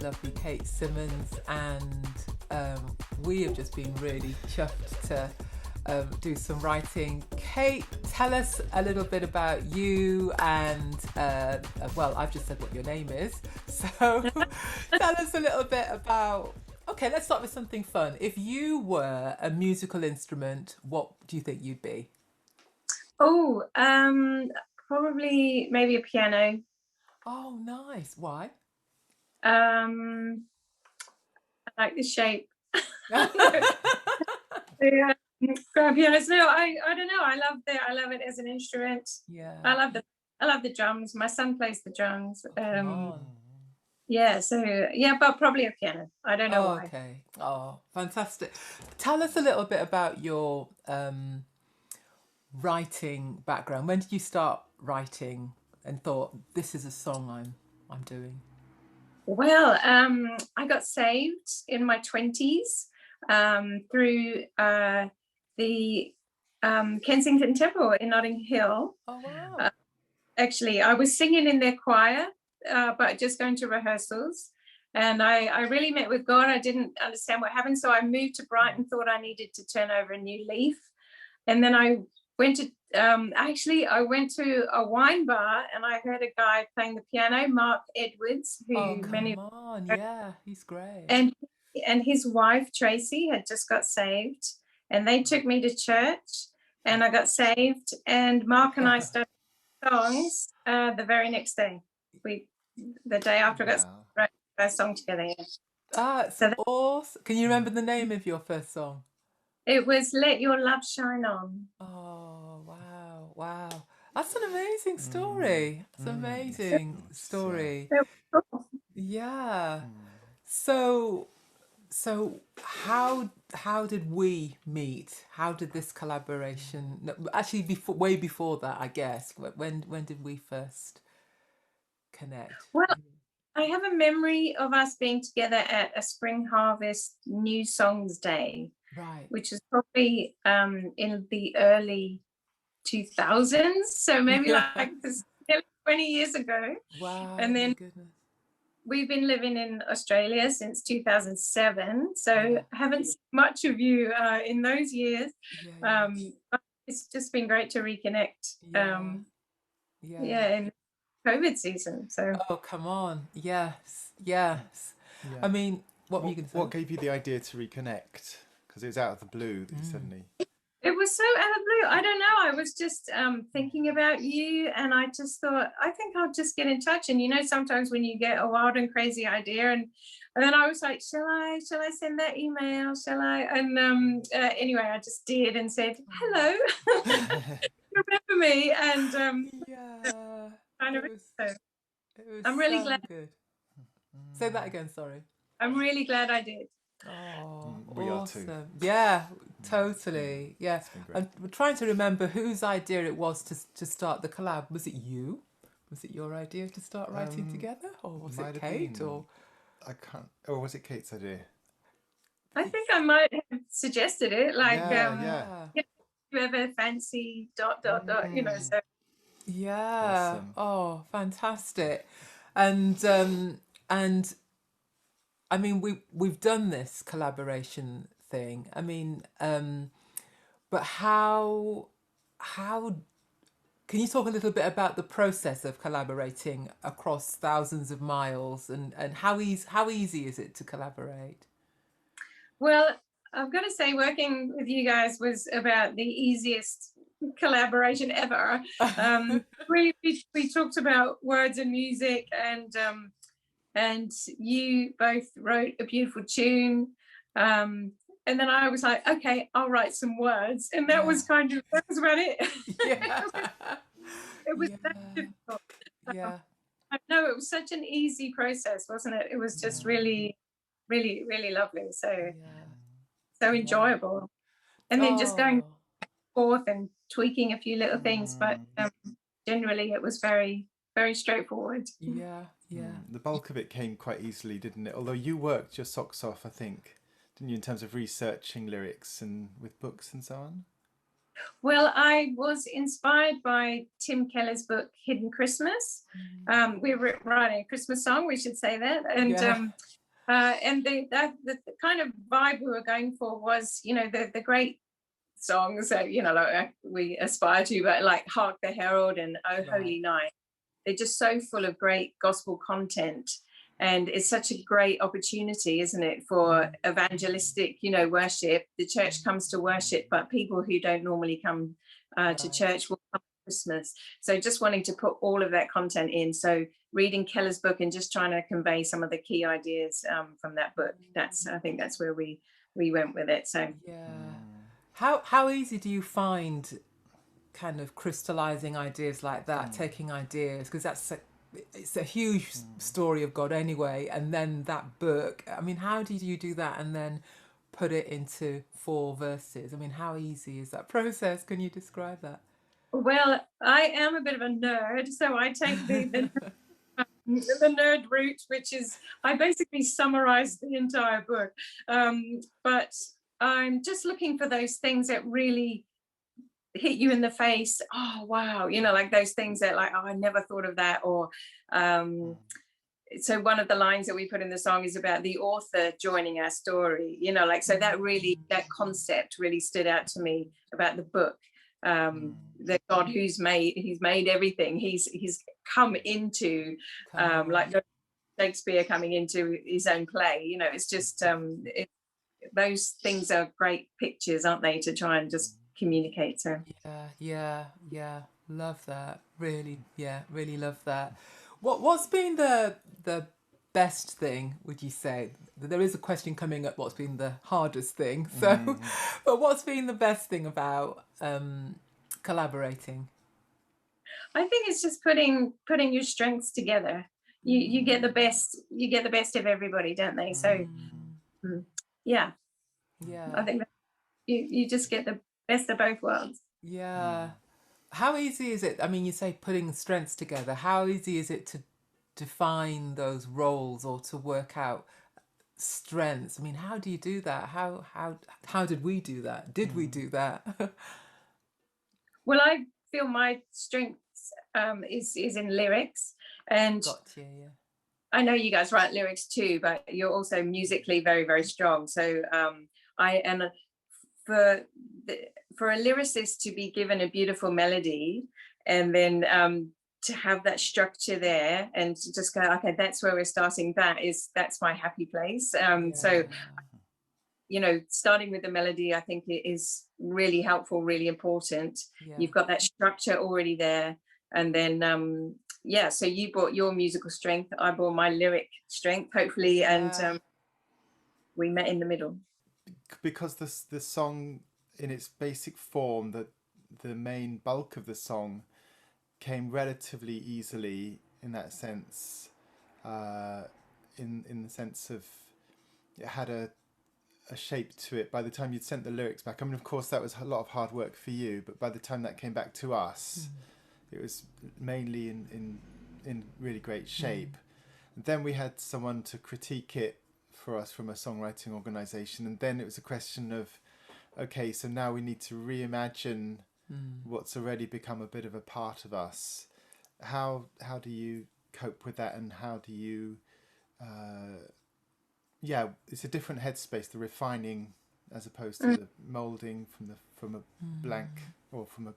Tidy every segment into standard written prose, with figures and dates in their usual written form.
lovely Kate Simmonds, and we have just been really chuffed to do some writing. Kate, tell us a little bit about you and, well, I've just said what your name is, so tell us a little bit about, okay, let's start with something fun. If you were a musical instrument, what do you think you'd be? Oh, probably maybe a piano. Oh, nice. Why? I like the shape. The grand pianos. No, I don't know. I love it as an instrument. Yeah. I love the drums. My son plays the drums. Oh, come on. Yeah, so yeah, but probably a piano. I don't know Oh, why. okay. Oh, fantastic. Tell us a little bit about your writing background. When did you start writing and thought this is a song I'm doing? Well, I got saved in my 20s through the Kensington Temple in Notting Hill. Oh, wow. Actually, I was singing in their choir, but just going to rehearsals. And I really met with God. I didn't understand what happened. So I moved to Brighton, thought I needed to turn over a new leaf. And then I went to, I went to a wine bar and I heard a guy playing the piano, Mark Edwards, Oh, who many, come on. Yeah, he's great. and and his wife, Tracy, had just got saved. And they took me to church and I got saved. And Mark and I started songs the very next day. The day after I got wrote the first song together. Yeah. Ah, it's So awesome. Can you remember the name of your first song? it was "Let Your Love Shine On." Oh, wow. Wow. That's an amazing story. It's an amazing story. It was cool. Yeah. So how did we meet? How did this collaboration? No, actually, before, way before that, I guess. When did we first connect? Well, I have a memory of us being together at a Spring Harvest New Songs Day, Right. which is probably in the early 2000s. So maybe like this 20 years ago. Wow. And My then goodness. we've been living in Australia since 2007, so Yeah. haven't seen much of you in those years. Yeah. But it's just been great to reconnect. Yeah. Yeah. Yeah, in COVID season. So Oh, come on. Yes. Yes. Yeah. I mean, what were you going to say? What gave you the idea to reconnect? Because it was out of the blue that you suddenly. it was so out of the blue. I don't know. I was just thinking about you, and I just thought, I think I'll just get in touch. And sometimes when you get a wild and crazy idea, and then I was like, shall I send that email? Shall I? And anyway, I just did and said, hello, remember me? And Yeah. kind of. It was, So it was I'm really so glad. good. Say that again, sorry. I'm really glad I did. Oh, we awesome. are too. Yeah, totally. Yeah. It's been great. I'm trying to remember whose idea it was to start the collab. Was it you? Was it your idea to start writing together? Or was might it have Kate? been. Or I can't. Or was it Kate's idea? I think I might have suggested it, like, Yeah. you ever fancy ... So yeah. Awesome. Oh, fantastic. And I mean we've done this collaboration thing. I mean, but how can you talk a little bit about the process of collaborating across thousands of miles, and how easy is it to collaborate? Well, I've got to say, working with you guys was about the easiest collaboration ever. We talked about words and music, and you both wrote a beautiful tune. And then I was like, okay, I'll write some words, and that was about it. Yeah. It was Yeah. that difficult. Yeah. No, it was such an easy process, wasn't it? It was just really, really, really lovely. So enjoyable. And then just going Oh. forth and tweaking a few little things, but generally it was very, very straightforward. Yeah. Yeah. The bulk of it came quite easily, didn't it? Although you worked your socks off, I think, didn't you, in terms of researching lyrics and with books and so on? Well, I was inspired by Tim Keller's book, Hidden Christmas. We were writing a Christmas song, we should say that. And And the kind of vibe we were going for was, you know, the great songs that, you know, like we aspire to, but like Hark the Herald and Oh Holy Night, they're just so full of great gospel content. And it's such a great opportunity, isn't it, for evangelistic, you know, worship. The church comes to worship, but people who don't normally come to church will come to Christmas. So just wanting to put all of that content in. So reading Keller's book and just trying to convey some of the key ideas from that book. I think that's where we went with it. So how easy do you find kind of crystallizing ideas like that, taking ideas, because it's a huge story of God anyway, and then that book, I mean, how did you do that and then put it into 4 verses? I mean, how easy is that process? Can you describe that? Well, I am a bit of a nerd, so I take the nerd route, which is I basically summarize the entire book, but I'm just looking for those things that really hit you in the face. Oh wow, you know, like those things that like, oh, I never thought of that. Or so one of the lines that we put in the song is about the author joining our story, you know, like, so that concept really stood out to me about the book. That God who's made everything, he's come into like Shakespeare coming into his own play, you know. It's just those things are great pictures, aren't they, to try and just communicate. So yeah, love that, really love that. What's been the best thing, would you say? There is a question coming up, what's been the hardest thing, so but what's been the best thing about collaborating? I think it's just putting your strengths together. You get the best of everybody, don't they? So yeah I think that you just get the best of both worlds. How easy is it, I mean, you say putting strengths together, how easy is it to define those roles or to work out strengths? I mean, how do you do that? How did we do that? Did we do that? Well, I feel my strengths is in lyrics, and I know you guys write lyrics too, but you're also musically very, very strong. So I am for a lyricist to be given a beautiful melody and then to have that structure there and to just go, okay, that's where we're starting. That's my happy place. So, you know, starting with the melody, I think it is really helpful, really important. You've got that structure already there. And then, so you brought your musical strength, I brought my lyric strength, hopefully, and we met in the middle. Because the song in its basic form, the main bulk of the song came relatively easily in that sense, in the sense of it had a shape to it by the time you'd sent the lyrics back. I mean, of course, that was a lot of hard work for you, but by the time that came back to us, it was mainly in really great shape. And then we had someone to critique it for us from a songwriting organisation, and then it was a question of, okay, so now we need to reimagine what's already become a bit of a part of us. How do you cope with that, and how do you it's a different headspace, the refining as opposed to the moulding from a blank, or from a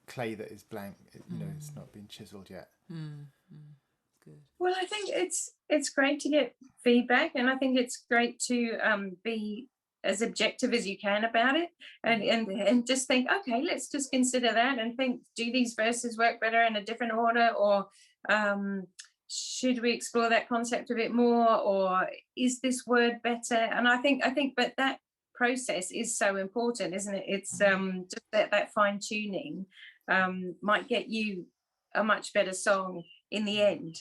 clay that is blank. You know, it's not been chiseled yet. Good. Well, I think it's great to get feedback, and I think it's great to be as objective as you can about it, and just think, okay, let's just consider that and think, do these verses work better in a different order, or should we explore that concept a bit more, or is this word better? And I think but that process is so important, isn't it? It's just that fine tuning might get you a much better song in the end.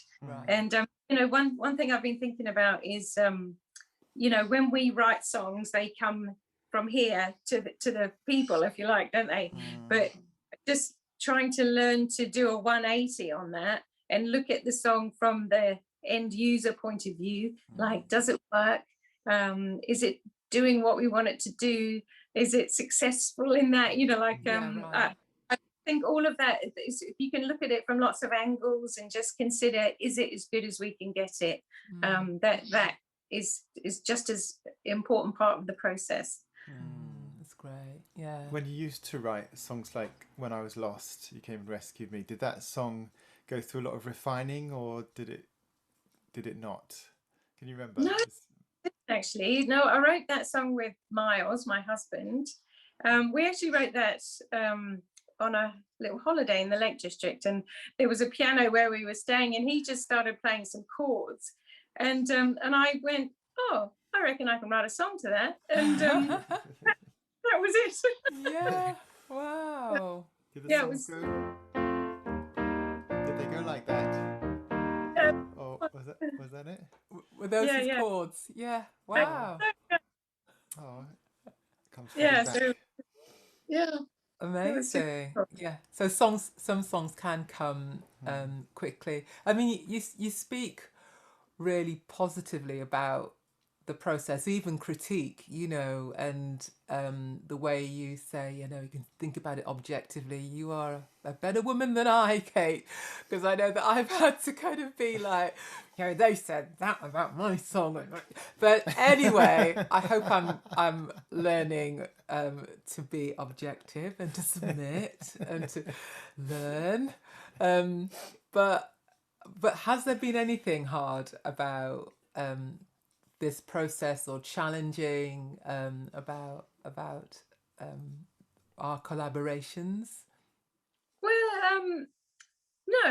And you know, one thing I've been thinking about is you know, when we write songs, they come from here to the people, if you like, don't they? But just trying to learn to do a 180 on that and look at the song from the end user point of view. Like, does it work? Is it doing what we want it to do? Is it successful in that? You know, like I think all of that is, if you can look at it from lots of angles and just consider, is it as good as we can get it? That is just as important part of the process. That's great. Yeah. When you used to write songs like When I Was Lost, You Came and Rescued Me, did that song go through a lot of refining, or did it not? Can you remember? No, actually, no, I wrote that song with Miles, my husband. We actually wrote that on a little holiday in the Lake District, and there was a piano where we were staying, and he just started playing some chords, and I went, oh, I reckon I can write a song to that, and that was it. Yeah. Wow. Did the Yeah, songs go? Did they go like that? Or was that it? Were those his yeah. chords? Yeah. Wow. Oh, it comes Yeah, back. so yeah. Amazing. Yeah. So some songs can come quickly. I mean, you speak really positively about the process, even critique, you know, and the way you say, you know, you can think about it objectively. You are a better woman than I, Kate, because I know that I've had to kind of be like, you know, they said that about my song. But anyway, I hope I'm learning to be objective and to submit and to learn. But has there been anything hard about this process, or challenging about our collaborations? Well,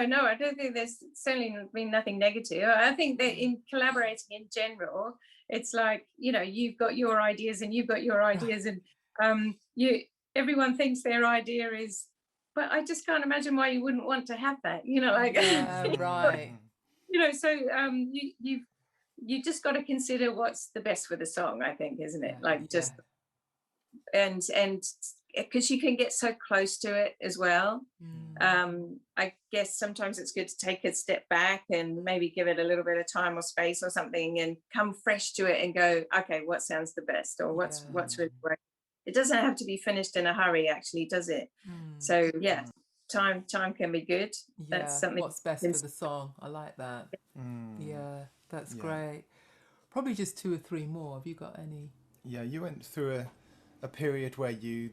no, I don't think there's certainly been nothing negative. I think that in collaborating in general, it's like, you know, you've got your ideas and you've got your ideas, and everyone thinks their idea is, but I just can't imagine why you wouldn't want to have that, you know, like Right. you know, so you just got to consider what's the best for the song, I think, isn't it? Like just and because you can get so close to it as well. I guess sometimes it's good to take a step back and maybe give it a little bit of time or space or something, and come fresh to it and go, okay, what sounds the best, or what's really working. It doesn't have to be finished in a hurry, actually, does it? So yeah, time can be good. That's something. What's best for the song? I like that. Yeah, that's great. Probably just 2 or 3 more. Have you got any? Yeah, you went through a period where you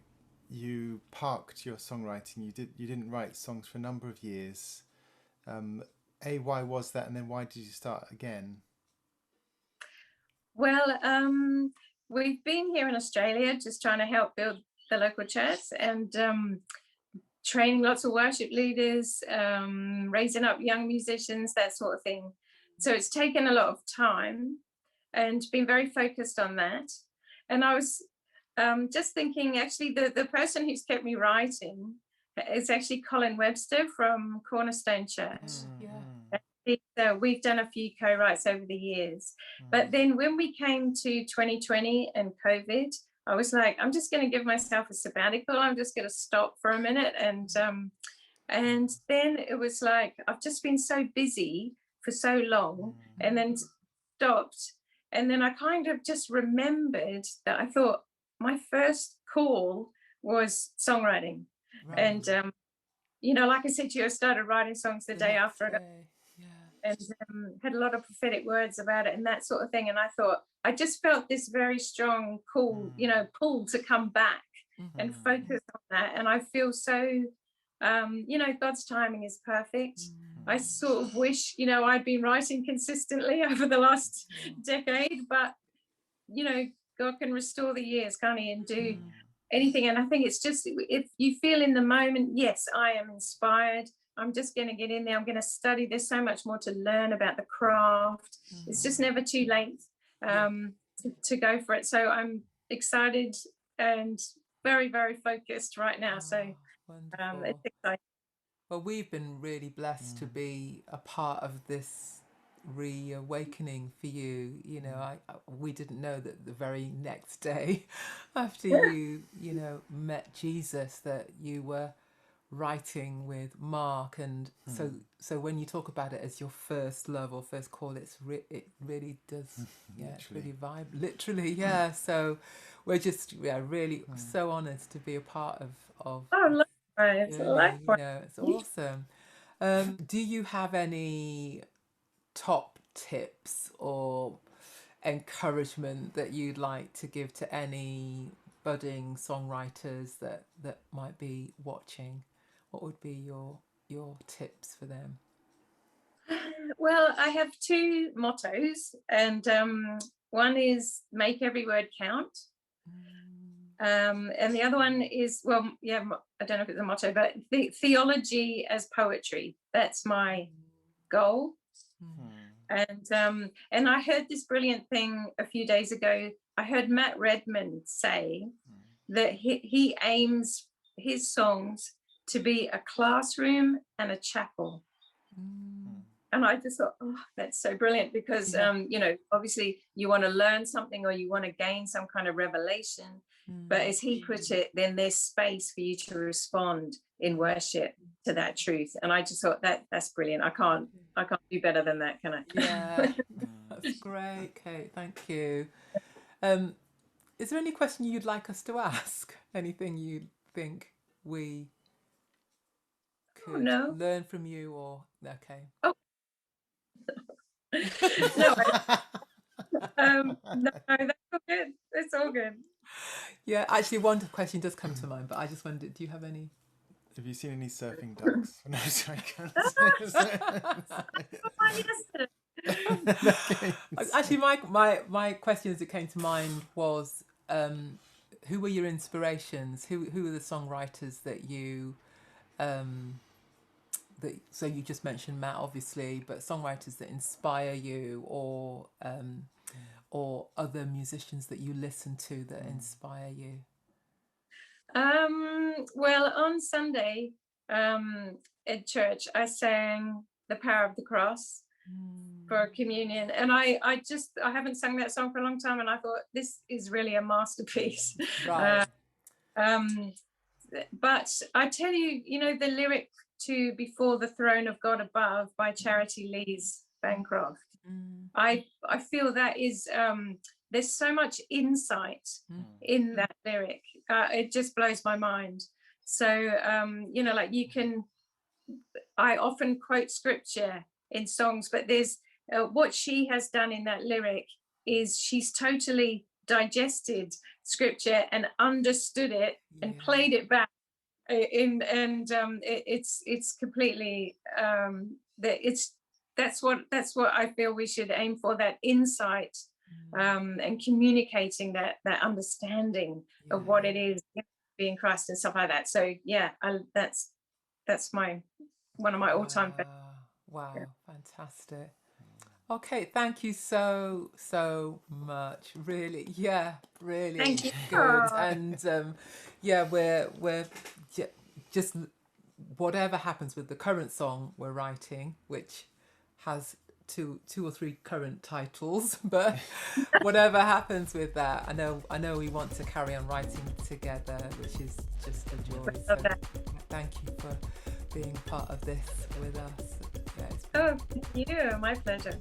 parked your songwriting. You didn't write songs for a number of years. Why was that, and then why did you start again? Well, we've been here in Australia just trying to help build the local church, and training lots of worship leaders, raising up young musicians, that sort of thing. So it's taken a lot of time and been very focused on that. And I was just thinking, actually, the person who's kept me writing is actually Colin Webster from Cornerstone Church. We've done a few co-writes over the years. But then when we came to 2020 and COVID, I was like, I'm just going to give myself a sabbatical. I'm just going to stop for a minute. And then it was like, I've just been so busy for so long, and then stopped. And then I kind of just remembered that I thought my first call was songwriting. And, you know, like I said to you, I started writing songs the day after I got, and had a lot of prophetic words about it and that sort of thing. And I thought, I just felt this very strong pull to come back and focus on that. And I feel so, you know, God's timing is perfect. I sort of wish, you know, I'd been writing consistently over the last decade, but, you know, God can restore the years, can't he, and do anything. And I think it's just, if you feel in the moment, yes, I am inspired, I'm just going to get in there, I'm going to study, there's so much more to learn about the craft. It's just never too late to go for it. So I'm excited and very, very focused right now. So it's exciting. Well, we've been really blessed to be a part of this reawakening for you. You know, we didn't know that the very next day after you know, met Jesus, that you were writing with Mark. And so when you talk about it as your first love or first call, it really does, it's really vibe, literally, so we're just really so honoured to be a part of Likewise. you know, it's awesome. Do you have any top tips or encouragement that you'd like to give to any budding songwriters that might be watching? What would be your tips for them? Well, I have two mottos, and one is make every word count. And the other one is, well, yeah, I don't know if it's a motto, but theology as poetry. That's my goal. And I heard this brilliant thing a few days ago. I heard Matt Redman say that he aims his songs to be a classroom and a chapel. And I just thought, oh, that's so brilliant, because, you know, obviously you want to learn something or you want to gain some kind of revelation. But as he put it, then there's space for you to respond in worship to that truth. And I just thought that's brilliant. I can't do better than that, can I? Yeah, that's great, Kate. Thank you. Is there any question you'd like us to ask? Anything you think we could learn from you, or okay? Oh. No, that's all good. It's all good. Yeah, actually, one question does come to mind, but I just wondered, do you have any? Have you seen any surfing ducks? No, sorry, Actually, my question as it came to mind was, who were your inspirations? Who were the songwriters that you so you just mentioned Matt, obviously, but songwriters that inspire you, or other musicians that you listen to that inspire you? Well, on Sunday at church, I sang "The Power of the Cross" for communion, and I haven't sung that song for a long time, and I thought this is really a masterpiece. Right. But I tell you, you know, the lyric to "Before the Throne of God Above" by Charity Lees Bancroft, I feel that is there's so much insight in that lyric. It just blows my mind. So you know, like I often quote scripture in songs, but there's what she has done in that lyric is she's totally digested scripture and understood it and played it back it's completely that's what I feel we should aim for, that insight, and communicating that understanding of what it is being Christ and stuff like that. So that's one of my all-time favorites. Wow, fantastic. Okay, thank you so much. Really, really Thank you. Good. And we're just whatever happens with the current song we're writing, which has two or three current titles, but whatever happens with that, I know we want to carry on writing together, which is just a joy. So thank you for being part of this with us. Oh, thank you. My pleasure.